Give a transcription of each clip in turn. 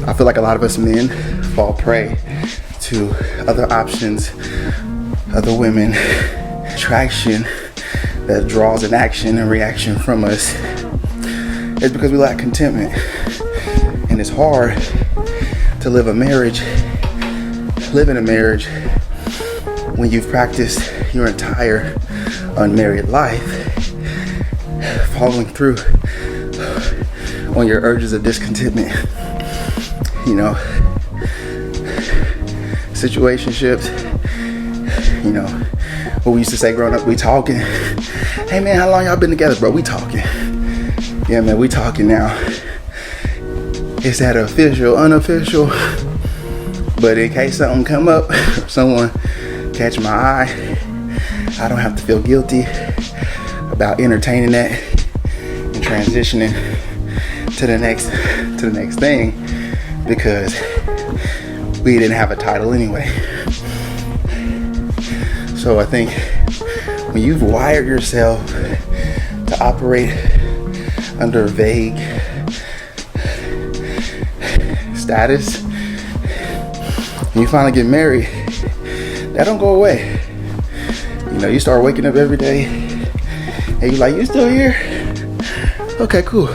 I feel like a lot of us men fall prey to other options, other women, attraction that draws an action and reaction from us. It's because we lack contentment. And it's hard to live in a marriage when you've practiced your entire unmarried life following through on your urges of discontentment. You know, situationships, you know, what we used to say growing up, we talking. Hey man, how long y'all been together, bro? We talking. Yeah man, we talking now. Is that official, unofficial? But in case something come up, someone catch my eye, I don't have to feel guilty about entertaining that and transitioning to the next thing, because we didn't have a title anyway. So I think when you've wired yourself to operate under vague status, and you finally get married, that don't go away. You know, you start waking up every day and you're like, you still here? Okay, cool.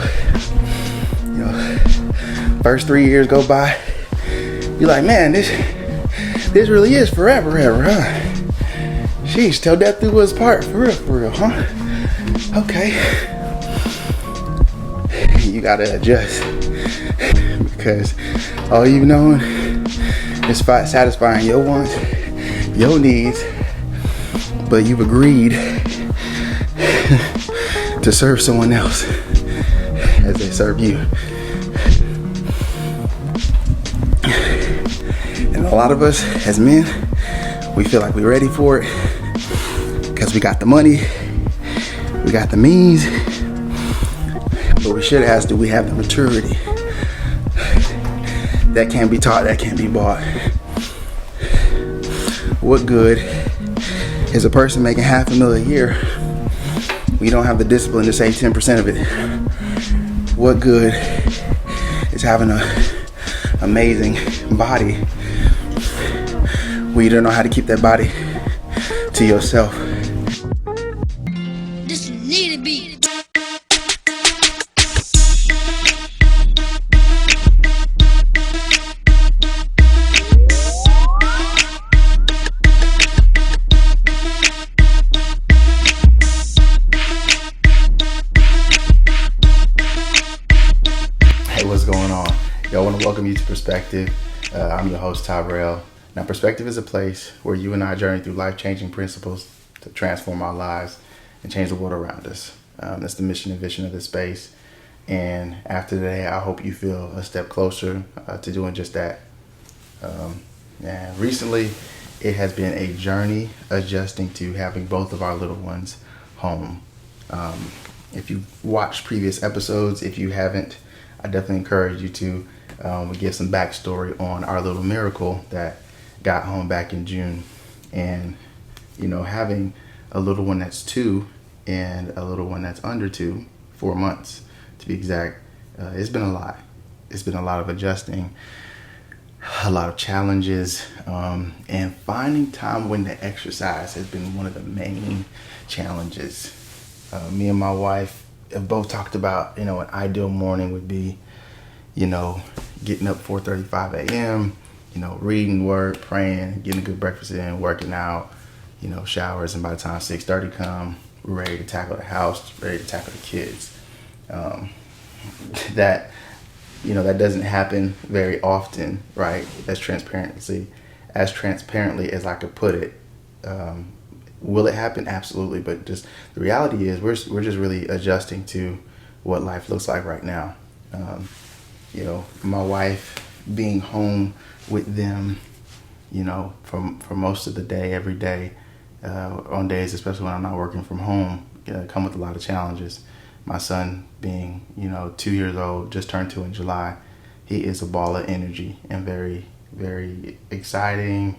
You know, first 3 years go by, you're like, man, this really is forever, huh? Sheesh, till death do us part, for real, huh? Okay. You gotta adjust, because all you've known is satisfying your wants, your needs, but you've agreed to serve someone else as they serve you. And a lot of us as men, we feel like we're ready for it because we got the money, we got the means, but we should ask, do we have the maturity? That can't be taught, that can't be bought. What good is a person making $500,000 a year? We don't have the discipline to save 10% of it. What good is having an amazing body when you don't know how to keep that body to yourself? This need to be. What's going on? Yo, I want to welcome you to Perspective. I'm your host, Tyrell. Now, Perspective is a place where you and I journey through life-changing principles to transform our lives and change the world around us. That's the mission and vision of this space. And after today, I hope you feel a step closer to doing just that. And recently, it has been a journey adjusting to having both of our little ones home. If you watched previous episodes, if you haven't, I definitely encourage you to give some backstory on our little miracle that got home back in June. And, you know, having a little one that's 2 and a little one that's under 2, 4 months to be exact, it's been a lot. It's been a lot of adjusting, a lot of challenges, and finding time when to exercise has been one of the main challenges. Me and my wife have both talked about, you know, an ideal morning would be, you know, getting up 4:35 a.m., you know, reading word, praying, getting a good breakfast in, working out, you know, showers, and by the time 6:30 come, we're ready to tackle the house, ready to tackle the kids. That, you know, that doesn't happen very often, right? As transparently as I could put it. Will it happen? Absolutely. But just the reality is we're just really adjusting to what life looks like right now. You know, my wife being home with them, you know, for most of the day, every day, on days, especially when I'm not working from home, come with a lot of challenges. My son being, you know, 2 years old, just turned 2 in July. He is a ball of energy and very, very exciting,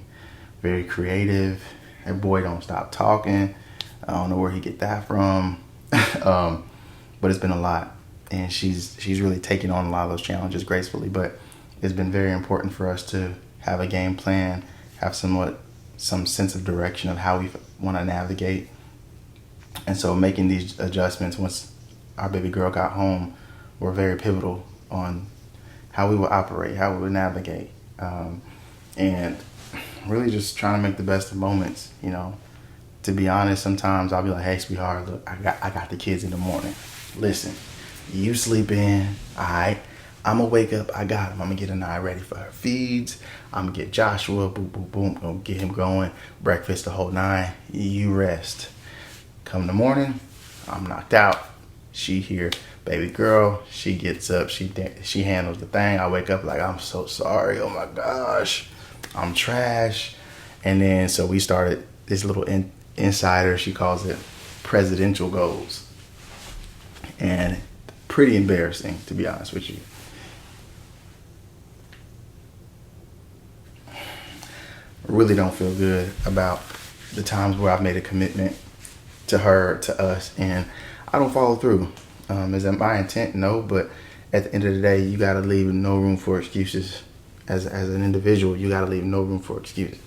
very creative. That boy don't stop talking. I don't know where he get that from. But it's been a lot. And she's really taking on a lot of those challenges gracefully. But it's been very important for us to have a game plan, have some sense of direction of how we want to navigate. And so making these adjustments once our baby girl got home were very pivotal on how we would operate, how we would navigate, and really just trying to make the best of moments. You know, to be honest, sometimes I'll be like, "Hey, sweetheart, look, I got the kids in the morning. Listen, you sleep in, all right? I'm gonna wake up. I got him. I'm gonna get Anaya ready for her feeds. I'm gonna get Joshua, boom, boom, boom, gonna get him going. Breakfast, the whole nine. You rest. Come in the morning, I'm knocked out. She here, baby girl. She gets up. She handles the thing. I wake up like, I'm so sorry. Oh my gosh, I'm trash. And then so we started this little insider. She calls it presidential goals, and pretty embarrassing, to be honest with you. Really don't feel good about the times where I've made a commitment to her, to us, and I don't follow through. Is that my intent? No, but at the end of the day, you gotta leave no room for excuses. As an individual, you gotta leave no room for excuses.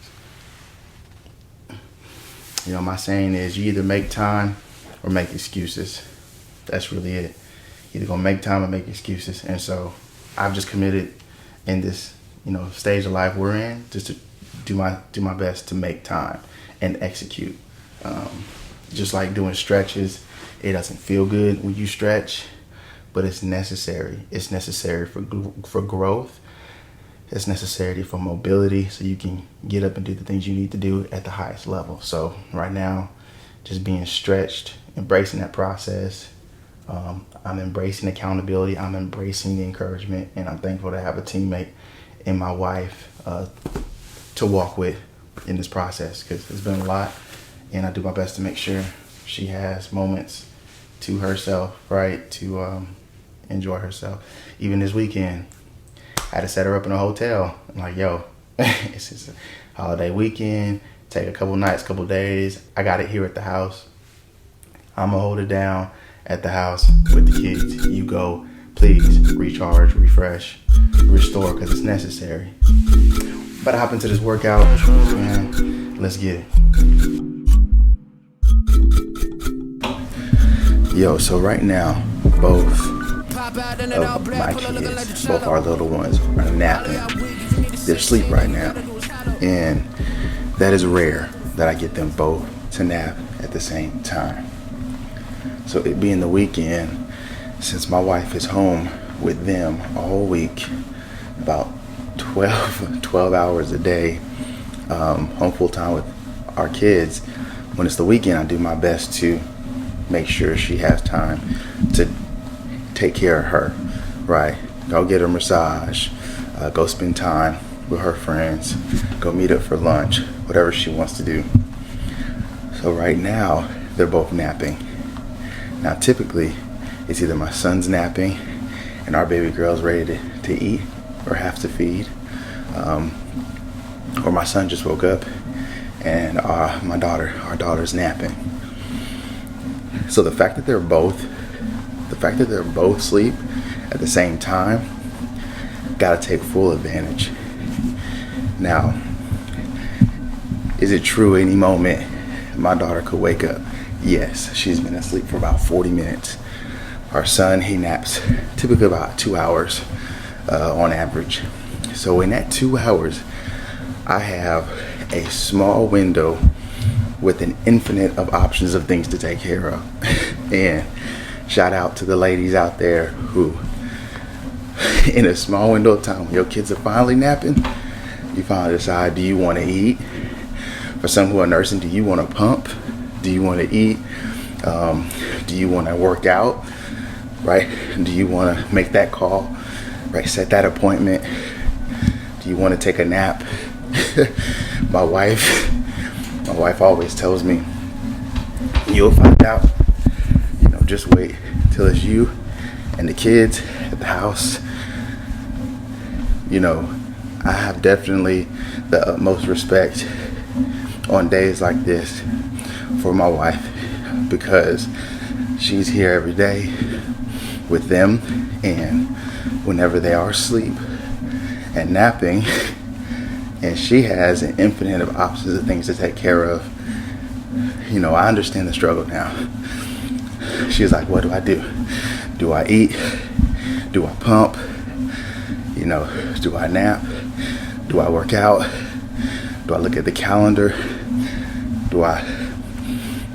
You know, my saying is, you either make time or make excuses. That's really it. Either gonna make time or make excuses. And so I've just committed in this, stage of life we're in, just to do my best to make time and execute. Just like doing stretches, it doesn't feel good when you stretch, but it's necessary. It's necessary for growth. It's necessary for mobility, so you can get up and do the things you need to do at the highest level. So right now, just being stretched, embracing that process. I'm embracing accountability. I'm embracing the encouragement, and I'm thankful to have a teammate in my wife to walk with in this process, because it's been a lot, and I do my best to make sure she has moments to herself, right, to enjoy herself. Even this weekend, I had to set her up in a hotel. I'm like, yo, it's just a holiday weekend, take a couple nights, couple days. I got it here at the house. I'm gonna hold it down at the house with the kids. You go, please recharge, refresh, restore, because it's necessary. About to hop into this workout, man. Let's get it. Yo, so right now, both of my kids, both our little ones, are napping. They're asleep right now, and that is rare that I get them both to nap at the same time. So it being the weekend, since my wife is home with them all week, about 12 hours a day, home full time with our kids. When it's the weekend, I do my best to make sure she has time to take care of her, right? Go get her a massage, go spend time with her friends, go meet up for lunch, whatever she wants to do. So right now, they're both napping. Now typically, it's either my son's napping and our baby girl's ready to eat or have to feed, or my son just woke up and our daughter's napping. So the fact that they're both asleep at the same time, gotta take full advantage. Now, is it true any moment my daughter could wake up? Yes, she's been asleep for about 40 minutes. Our son, he naps typically about 2 hours on average. So in that 2 hours, I have a small window with an infinite of options of things to take care of. And shout out to the ladies out there who, in a small window of time, when your kids are finally napping, you finally decide, do you want to eat? For some who are nursing, do you want to pump? Do you want to eat? Do you want to work out? Right? Do you want to make that call? Right? Set that appointment. Do you want to take a nap? My wife always tells me, you'll find out. Just wait till it's you and the kids at the house. I have definitely the utmost respect on days like this for my wife, because she's here every day with them, and whenever they are asleep and napping, and she has an infinite of options of things to take care of. You know, I understand the struggle now. She's like, what do I do? Do I eat? Do I pump? You know, do I nap? Do I work out? Do I look at the calendar? Do I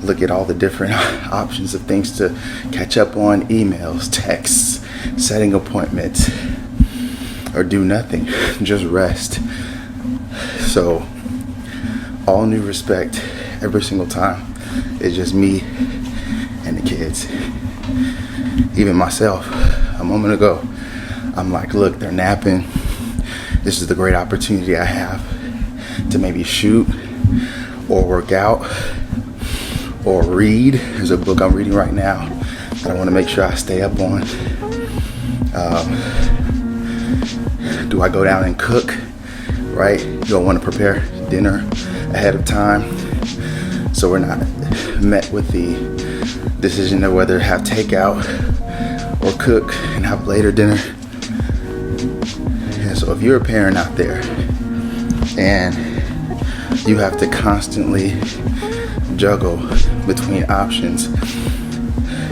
look at all the different options of things to catch up on, emails, texts, setting appointments, or do nothing, just rest? So, all new respect every single time. It's just me and the kids. Even myself, a moment ago, I'm like, look, they're napping. This is the great opportunity I have to maybe shoot or work out or read. There's a book I'm reading right now that I want to make sure I stay up on. Do I go down and cook? Right? You don't want to prepare dinner ahead of time, so we're not met with the decision of whether to have takeout or cook and have later dinner. And so if you're a parent out there and you have to constantly juggle between options,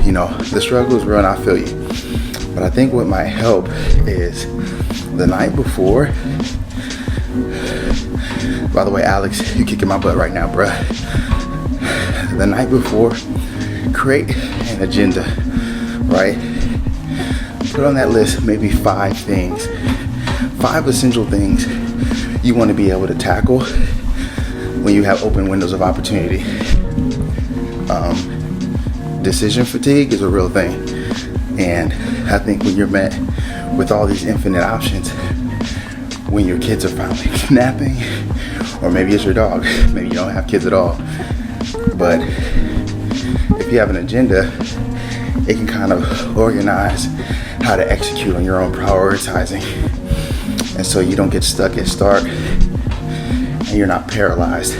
you know, the struggle is real and I feel you. But I think what might help is the night before. By the way, Alex, you kicking my butt right now, bruh. The night before, create an agenda, right? Put on that list maybe 5 things, 5 essential things you want to be able to tackle when you have open windows of opportunity. Decision fatigue is a real thing, and I think when you're met with all these infinite options, when your kids are finally napping, or maybe it's your dog, maybe you don't have kids at all, but if you have an agenda, it can kind of organize how to execute on your own prioritizing, and so you don't get stuck at start and you're not paralyzed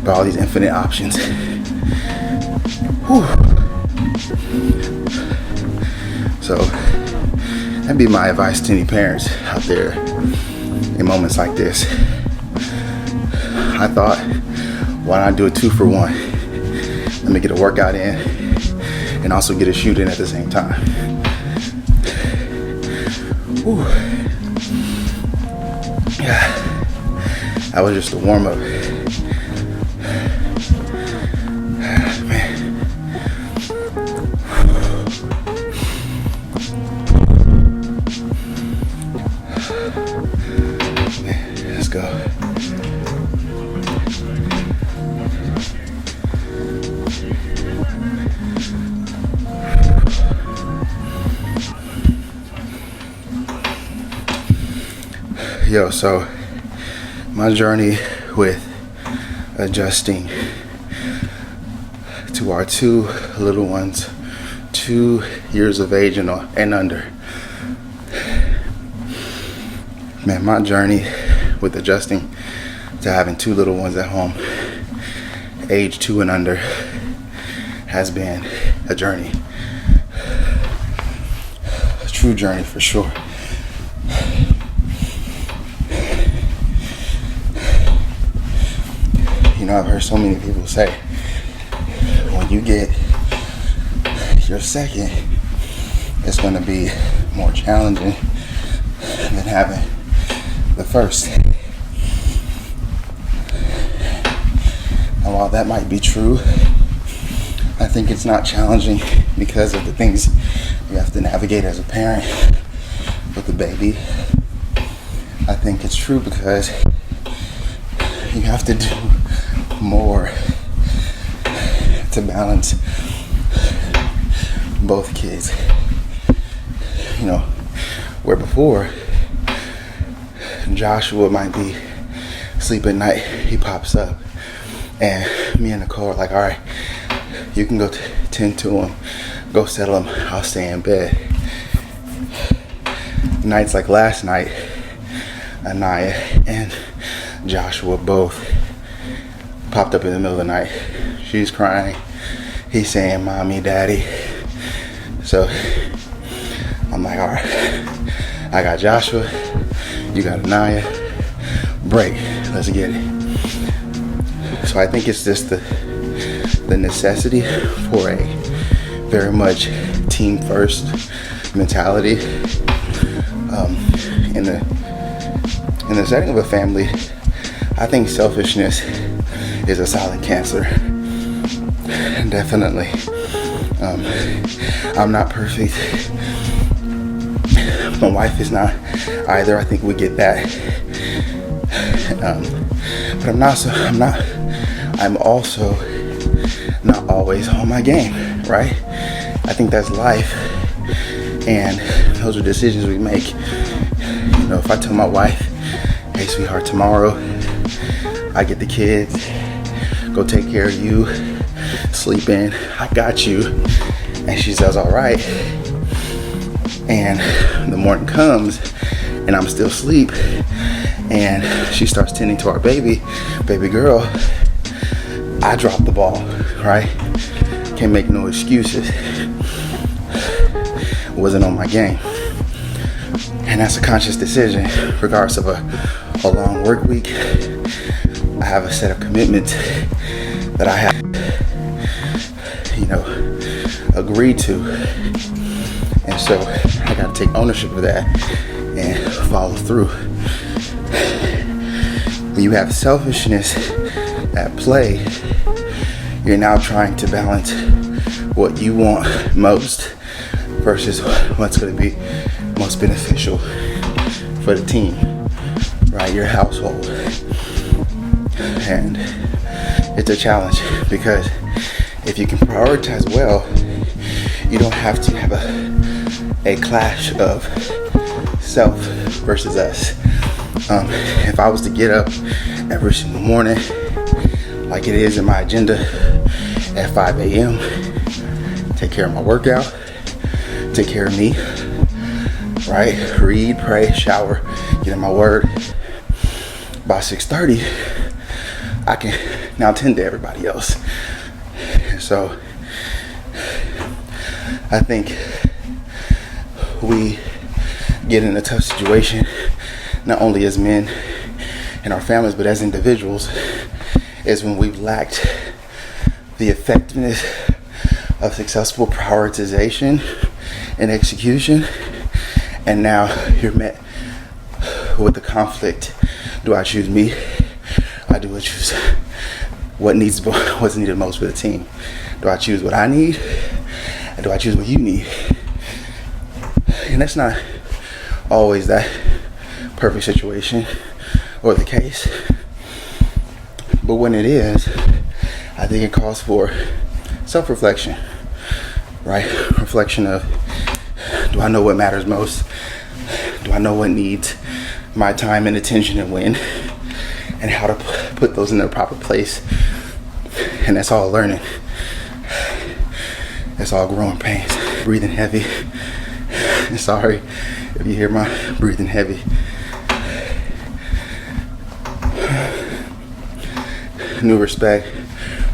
by all these infinite options. Whew. So that'd be my advice to any parents out there in moments like this. I thought, why not do a 2-for-1? Let me get a workout in and also get a shoot in at the same time. Whew. Yeah. That was just a warm-up. Man. Let's go. Yo, so my journey with adjusting to our 2 little ones, 2 years of age and under. Man, my journey with adjusting to having 2 little ones at home, age 2 and under, has been a journey. A true journey for sure. You know, I've heard so many people say, when you get your second, it's going to be more challenging than having the first. And while that might be true, I think it's not challenging because of the things you have to navigate as a parent with the baby. I think it's true because you have to do more to balance both kids. You know, where before Joshua might be asleep at night, he pops up, and me and Nicole are like, all right, you can go tend to him, go settle him, I'll stay in bed. Nights like last night, Anaya and Joshua both popped up in the middle of the night. She's crying, he's saying mommy, daddy. So I'm like, all right, I got Joshua, You got Anaya. Break. Let's get it. So I think it's just the necessity for a very much team first mentality. In the setting of a family, I think selfishness is a silent cancer. Definitely. I'm not perfect. My wife is not either. I think we get that. But I'm also not always on my game, right? I think that's life, and those are decisions we make. You know, if I tell my wife, hey sweetheart, tomorrow I get the kids, go take care of you, sleep in, I got you, and she says all right, and the morning comes and I'm still asleep and she starts tending to our baby girl, I drop the ball, right? Can't make no excuses. Wasn't on my game. And that's a conscious decision, regardless of a long work week. I have a set of commitments that I have, agreed to. And so I gotta take ownership of that and follow through. When you have selfishness at play, you're now trying to balance what you want most versus what's going to be most beneficial for the team, right? Your household. And it's a challenge because if you can prioritize well, you don't have to have a clash of self versus us. If I was to get up every single morning like it is in my agenda at 5 a.m., take care of my workout, take care of me, right? Read, pray, shower, get in my word. By 6:30, I can now tend to everybody else. So I think we get in a tough situation, not only as men and our families, but as individuals, is when we've lacked the effectiveness of successful prioritization and execution, and now you're met with the conflict. Do I choose me? I do I choose what's needed most for the team? Do I choose what I need? Or do I choose what you need? And that's not always that perfect situation or the case. But when it is, I think it calls for self-reflection, right? Reflection of, do I know what matters most? Do I know what needs my time and attention and when? And how to put those in their proper place. And that's all learning. That's all growing pains. Breathing heavy. Sorry if you hear my breathing heavy. New respect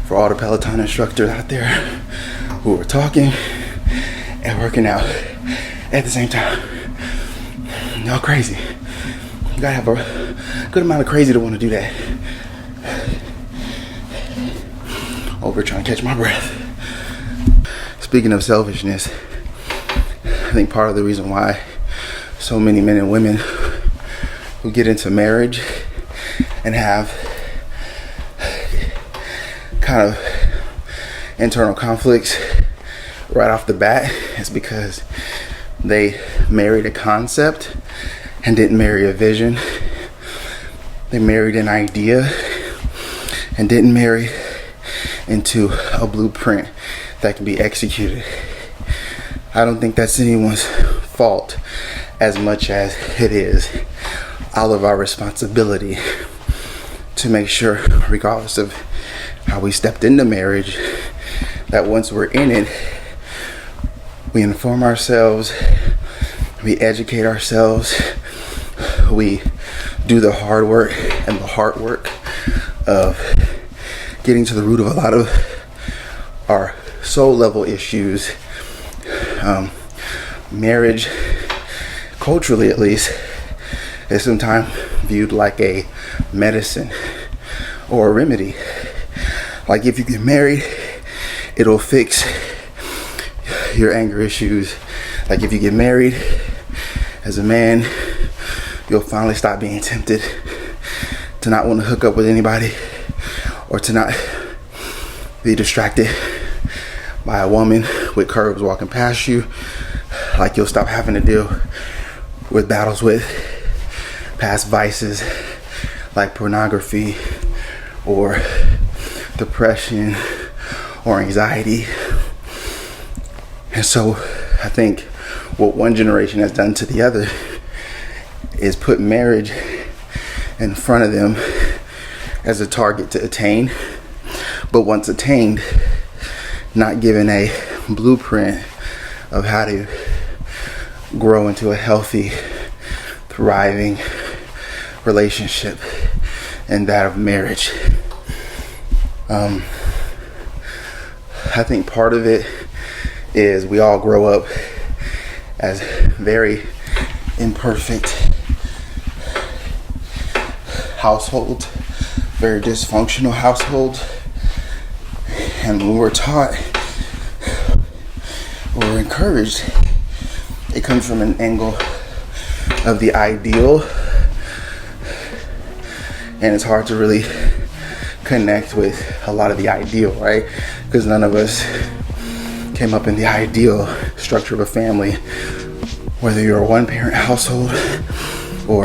for all the Peloton instructors out there who are talking and working out at the same time. Y'all crazy. You gotta have a good amount of crazy to want to do that. Over trying to catch my breath. Speaking of selfishness, I think part of the reason why so many men and women who get into marriage and have kind of internal conflicts right off the bat is because they married a concept and didn't marry a vision. They married an idea and didn't marry into a blueprint that can be executed. I don't think that's anyone's fault as much as it is all of our responsibility to make sure, regardless of how we stepped into marriage, that once we're in it, we inform ourselves, we educate ourselves, we do the hard work and the hard work of getting to the root of a lot of our soul level issues. Marriage, culturally at least, is sometimes viewed like a medicine or a remedy. Like if you get married, it'll fix your anger issues. Like if you get married as a man, you'll finally stop being tempted to not want to hook up with anybody or to not be distracted by a woman with curves walking past you. Like you'll stop having to deal with battles with past vices like pornography or depression or anxiety. And so I think what one generation has done to the other is put marriage in front of them as a target to attain, but once attained, not given a blueprint of how to grow into a healthy, thriving relationship, and that of marriage. I think part of it is we all grow up as very imperfect households, very dysfunctional households, and when we're taught or encouraged, it comes from an angle of the ideal, and it's hard to really connect with a lot of the ideal, right? Because none of us came up in the ideal structure of a family, whether you're a one-parent household or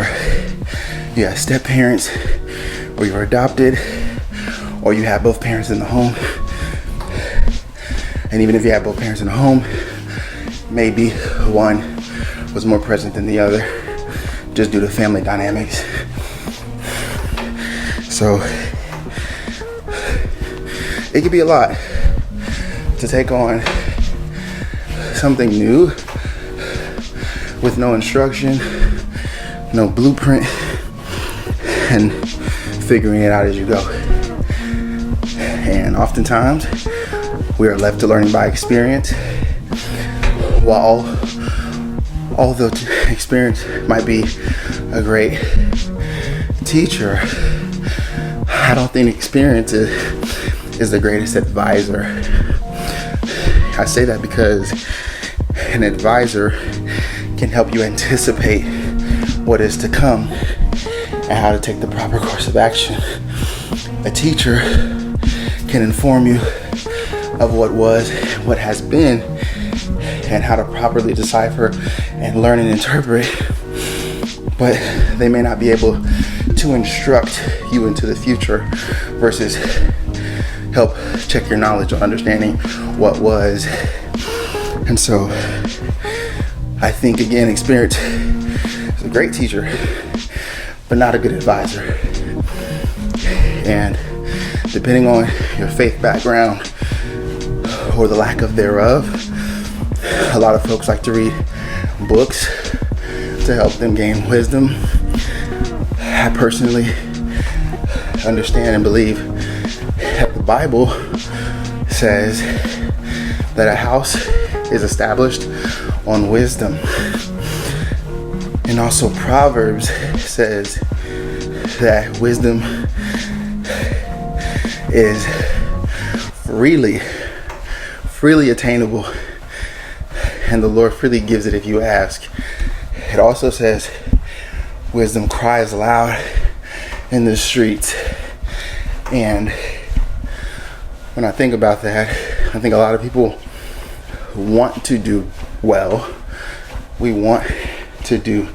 you have step parents, or you're adopted, or you have both parents in the home. And even if you have both parents in the home, maybe one was more present than the other just due to family dynamics. So it could be a lot to take on something new with no instruction, no blueprint, and figuring it out as you go. And oftentimes we are left to learning by experience, while although experience might be a great teacher, I don't think experience is the greatest advisor. I say that because an advisor can help you anticipate what is to come and how to take the proper course of action. A teacher can inform you of what was, what has been, and how to properly decipher and learn and interpret, but they may not be able to instruct you into the future versus help check your knowledge or understanding what was. And so I think, again, experience is a great teacher, but not a good advisor. And depending on your faith background or the lack of thereof, a lot of folks like to read books to help them gain wisdom. I personally understand and believe that the Bible says that a house is established on wisdom. And also Proverbs says that wisdom is freely attainable, and the Lord freely gives it if you ask. It also says wisdom cries loud in the streets. And when I think about that, I think a lot of people want to do well. We want to do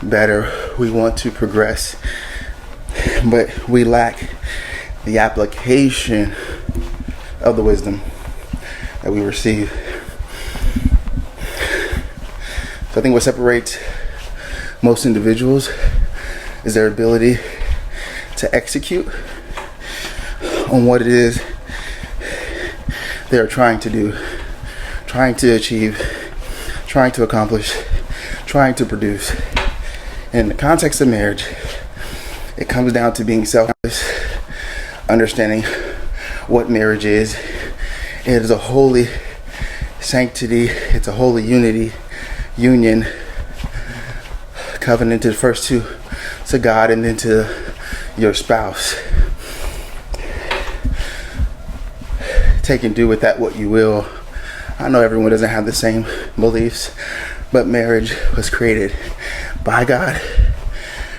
better. We want to progress. But we lack the application of the wisdom that we receive. So I think what separates most individuals is their ability to execute on what it is they're trying to do, trying to achieve, trying to accomplish, trying to produce. And in the context of marriage, it comes down to being selfless, understanding what marriage is. It is a holy sanctity, it's a holy union, covenanted first to to God and then to your spouse. Take and do with that what you will. I know everyone doesn't have the same beliefs, but marriage was created by God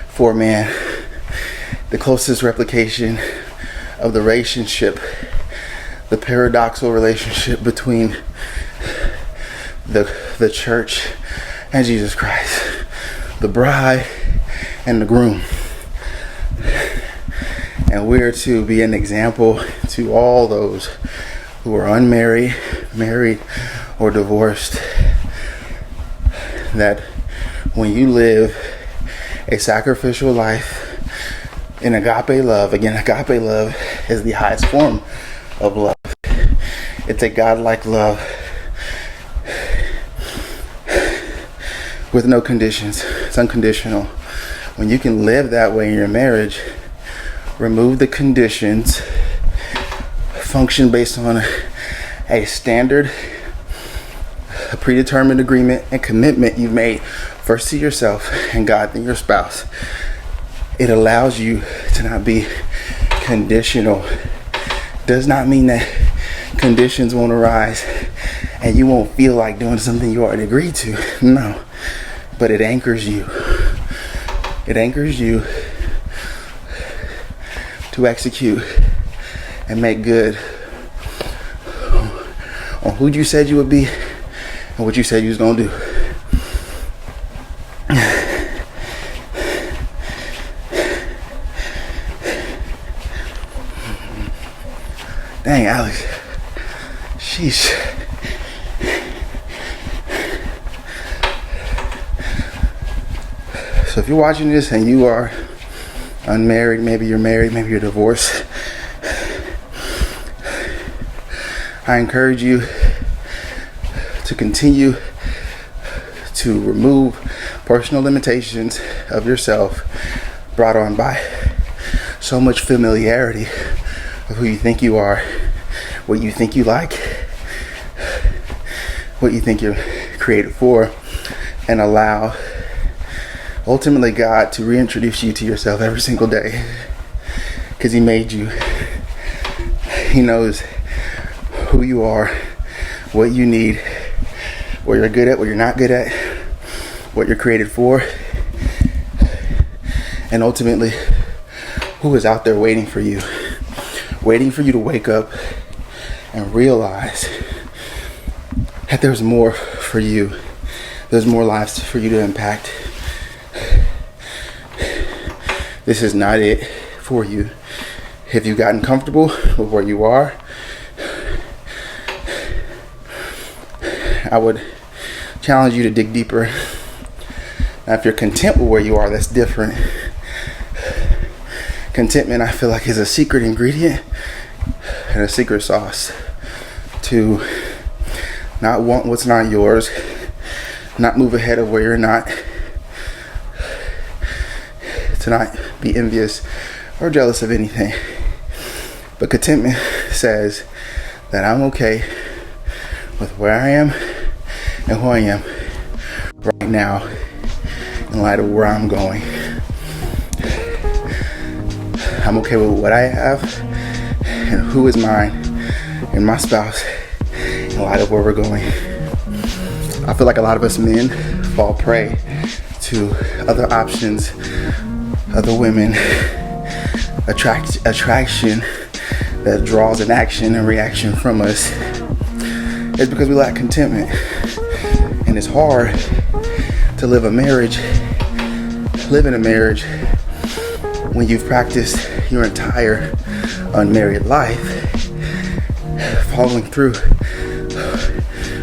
for man. The closest replication of the relationship, the paradoxical relationship between the church and Jesus Christ, the bride and the groom. And we're to be an example to all those who are unmarried, married, or divorced, that when you live a sacrificial life in agape love, again, agape love is the highest form of love. It's a godlike love with no conditions. It's unconditional. When you can live that way in your marriage, remove the conditions, function based on a standard, a predetermined agreement and commitment you've made first to yourself and God, then your spouse. It allows you to not be conditional. Does not mean that conditions won't arise and you won't feel like doing something you already agreed to. No. But it anchors you. It anchors you to execute and make good on who you said you would be and what you said you was gonna do. Dang, Alex. Sheesh. So if you're watching this and you are unmarried, maybe you're married, maybe you're divorced, I encourage you to continue to remove personal limitations of yourself brought on by so much familiarity of who you think you are, what you think you like, what you think you're created for, and allow ultimately God to reintroduce you to yourself every single day, because He made you. He knows who you are, what you need, what you're good at, what you're not good at, what you're created for, and ultimately who is out there waiting for you to wake up and realize that there's more for you. There's more lives for you to impact. This is not it for you. If you've gotten comfortable with where you are, I would challenge you to dig deeper. Now, if you're content with where you are, that's different. Contentment, I feel like, is a secret ingredient and a secret sauce to not want what's not yours, not move ahead of where you're not, to not be envious or jealous of anything. But contentment says that I'm okay with where I am and who I am right now in light of where I'm going. I'm okay with what I have and who is mine and my spouse in light of where we're going. I feel like a lot of us men fall prey to other options, other women, attraction that draws an action and reaction from us. It's because we lack contentment. And it's hard to live in a marriage when you've practiced your entire unmarried life following through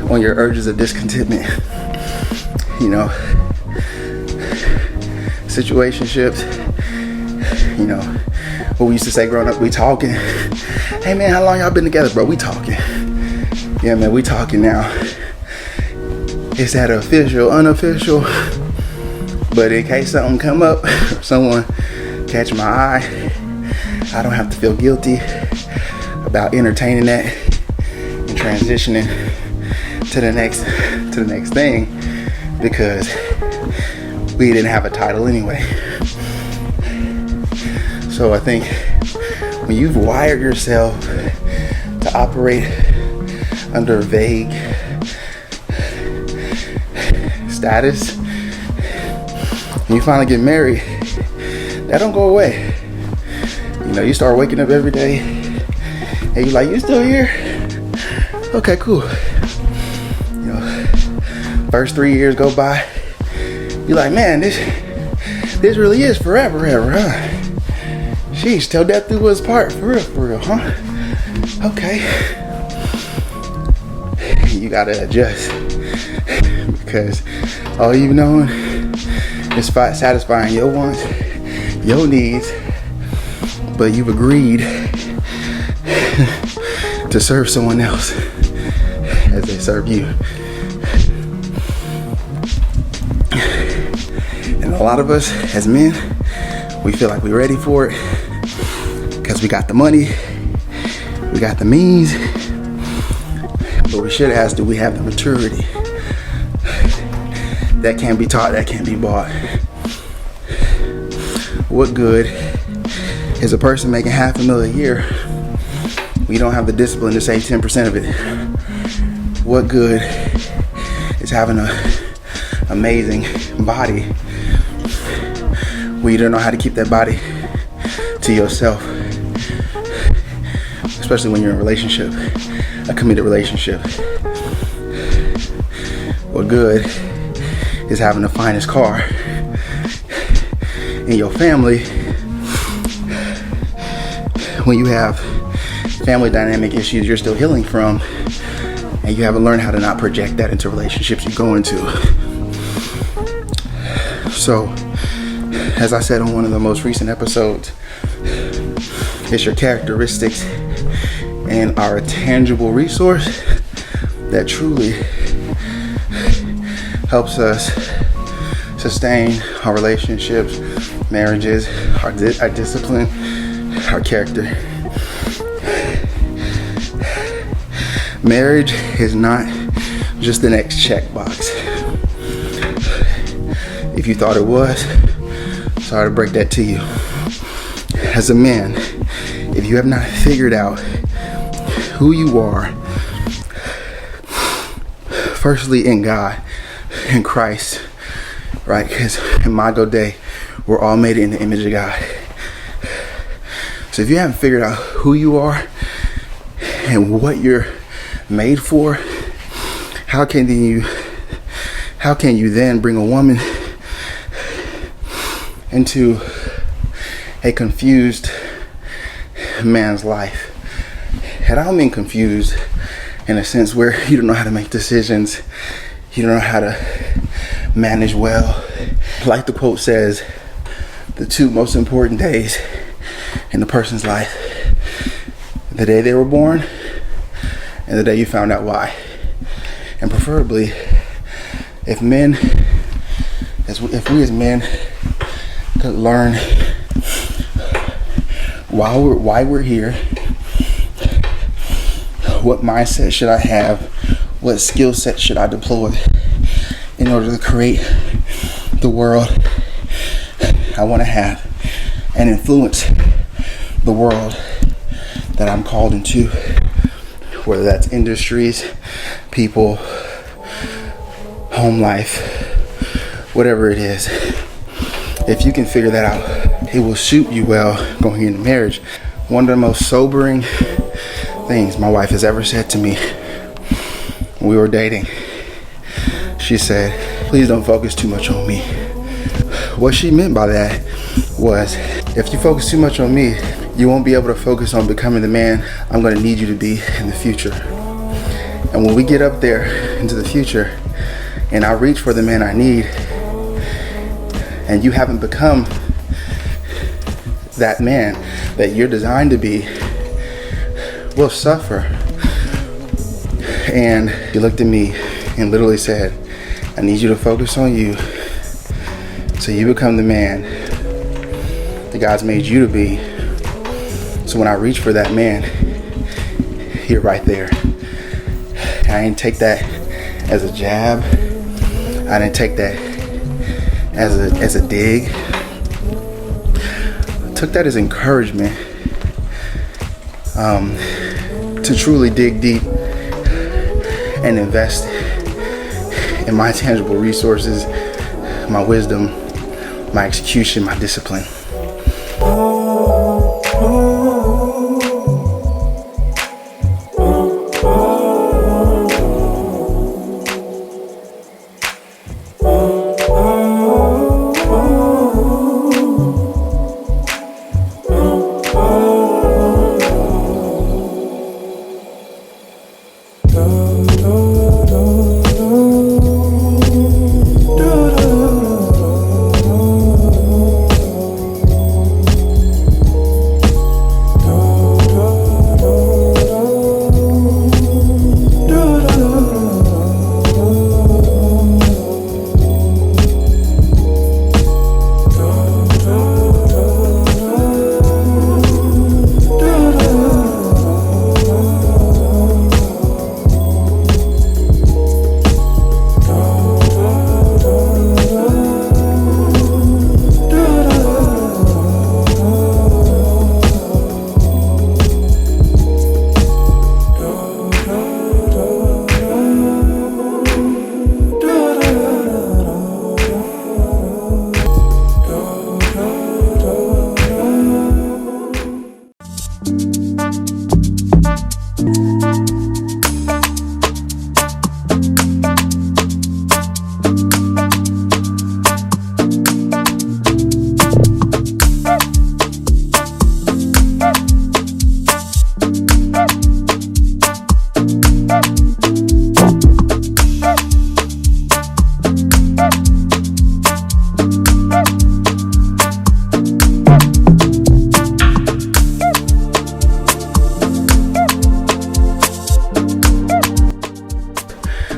on your urges of discontentment. You know, situationships, you know, what we used to say growing up, we talking. Hey man, how long y'all been together, bro? We talking. Yeah man, we talking now. Is that official, unofficial? But in case something come up, or someone catch my eye, I don't have to feel guilty about entertaining that and transitioning to the next thing, because we didn't have a title anyway. So I think when you've wired yourself to operate under vague status, and you finally get married, that don't go away. You know, you start waking up every day and you're like, you still here? Okay, cool. You know, first 3 years go by, you're like, man, this really is forever, huh? Sheesh, till death do us part, for real, huh? Okay. You gotta adjust, because all you've known is satisfying your wants, your needs, but you've agreed to serve someone else as they serve you. And a lot of us as men, we feel like we're ready for it because we got the money, we got the means, but we should ask, do we have the maturity? That can't be taught, that can't be bought. What good is a person making $500,000 a year? We don't have the discipline to save 10% of it. What good is having an amazing body when you don't know how to keep that body to yourself? Especially when you're in a relationship, a committed relationship. What good is having the finest car in your family when you have family dynamic issues you're still healing from, and you haven't learned how to not project that into relationships you go into? So, as I said on one of the most recent episodes, it's your characteristics and our tangible resource that truly helps us sustain our relationships, marriages, our discipline, our character. Marriage is not just the next checkbox. If you thought it was, sorry to break that to you. As a man, if you have not figured out who you are, firstly in God, in Christ, right? Because Imago Dei, we're all made in the image of God. So if you haven't figured out who you are and what you're made for, how can you then bring a woman into a confused man's life? And I don't mean confused in a sense where you don't know how to make decisions, you don't know how to manage well. Like the quote says, the two most important days in the person's life: the day they were born and the day you found out why. And preferably, if we as men could learn why we're here, what mindset should I have, what skill set should I deploy in order to create the world I want to have and influence the world that I'm called into, whether that's industries, people, home life, whatever it is. If you can figure that out, it will suit you well going into marriage. One of the most sobering things my wife has ever said to me when we were dating, she said, please don't focus too much on me. What she meant by that was, if you focus too much on me, you won't be able to focus on becoming the man I'm going to need you to be in the future. And when we get up there into the future and I reach for the man I need, and you haven't become that man that you're designed to be, we'll suffer. And he looked at me and literally said, I need you to focus on you so you become the man that God's made you to be. So when I reach for that man, you're right there. I didn't take that as a jab. I didn't take that as a dig took that as encouragement to truly dig deep and invest in my tangible resources, my wisdom, my execution, my discipline.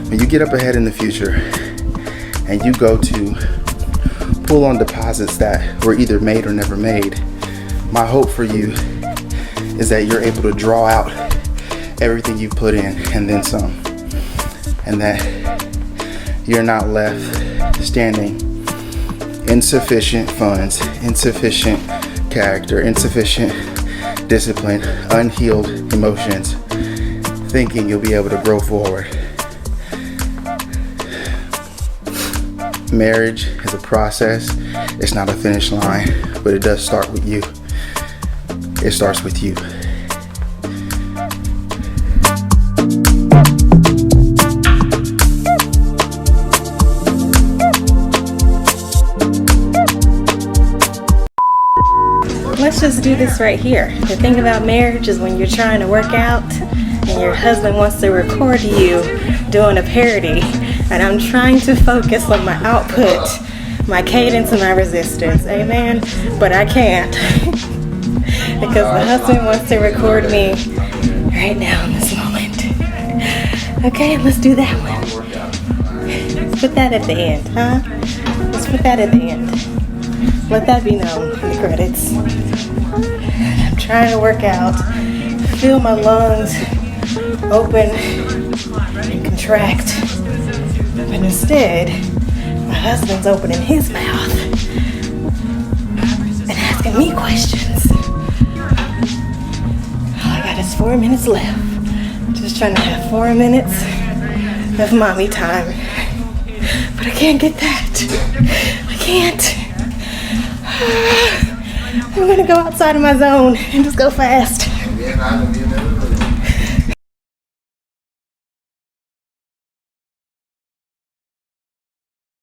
When you get up ahead in the future and you go to pull on deposits that were either made or never made, my hope for you is that you're able to draw out everything you put in and then some, and that you're not left standing insufficient funds, insufficient character, insufficient discipline, unhealed emotions, thinking you'll be able to grow forward. Marriage is a process. It's not a finish line, but it does start with you. It starts with you. Let's just do this right here. The thing about marriage is when you're trying to work out and your husband wants to record you doing a parody, and I'm trying to focus on my output, my cadence and my resistance, amen? But I can't because the husband wants to record me right now in this moment. Okay, let's do that one. Let's put that at the end, huh? Let's put that at the end. Let that be known in the credits. I'm trying to work out, feel my lungs open and contract. But instead, my husband's opening his mouth and asking me questions. All I got is 4 minutes left. Just trying to have 4 minutes of mommy time. But I can't get that. I can't. I'm gonna go outside of my zone and just go fast.